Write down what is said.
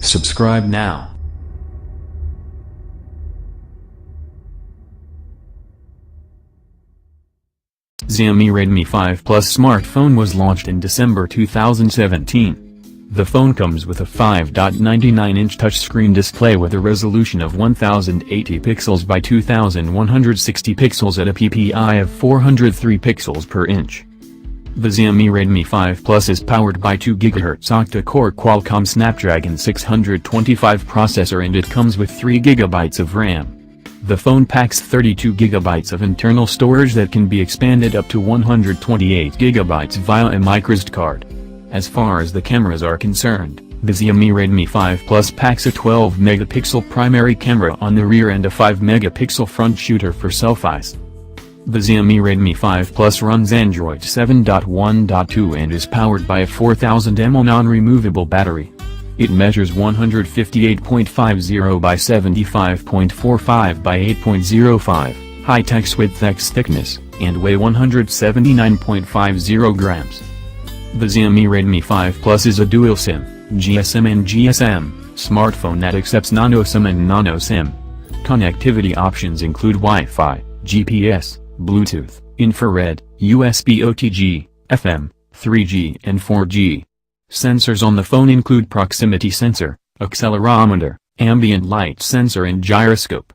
Subscribe now. Xiaomi Redmi 5 Plus smartphone was launched in December 2017. The phone comes with a 5.99-inch touchscreen display with a resolution of 1080 pixels by 2160 pixels at a PPI of 403 pixels per inch. The Xiaomi Redmi 5 Plus is powered by 2 GHz octa-core Qualcomm Snapdragon 625 processor and it comes with 3 GB of RAM. The phone packs 32 GB of internal storage that can be expanded up to 128 GB via a microSD card. As far as the cameras are concerned, the Xiaomi Redmi 5 Plus packs a 12-megapixel primary camera on the rear and a 5-megapixel front shooter for selfies. The Xiaomi Redmi 5 Plus runs Android 7.1.2 and is powered by a 4000 mAh non-removable battery. It measures 158.50 by 75.45 by 8.05, high text width x thickness, and weigh 179.50 grams. The Xiaomi Redmi 5 Plus is a dual SIM, GSM and GSM, smartphone that accepts nano SIM and nano SIM. Connectivity options include Wi-Fi, GPS, Bluetooth, infrared, USB OTG, FM, 3G and 4G. Sensors on the phone include proximity sensor, accelerometer, ambient light sensor and gyroscope.